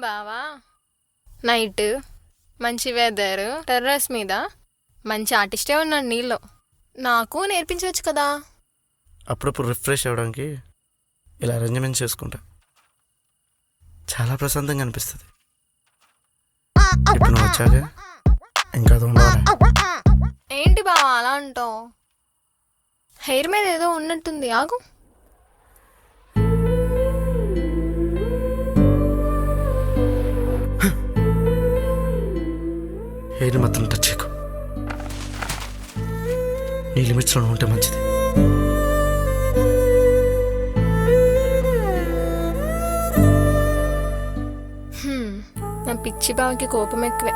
బావా నైట్ మంచి weather terrace మీద మంచి ఆర్టిస్టే ఉన్నాడు నీళ్ళు నాకు నేర్పించవచ్చు కదా. అప్పుడప్పుడు రిఫ్రెష్ అవ్వడానికి ఇలా అరేంజ్మెంట్ చేసుకుంటా, చాలా ప్రశాంతంగా అనిపిస్తుంది. ఇప్పుడు నువ్వు వచ్చాక ఇంకా అది ఉండాలి. ఏంటి బావా అలా అంటావు? హెయిర్ మీద ఏదో ఉన్నట్టుంది, ఆగు. హెయిర్ మాత్రం టచ్ చేయకు, నీ లిమిట్స్లో ఉంటే మంచిది. నా పిచ్చి బావకి కోపం ఎక్కువే.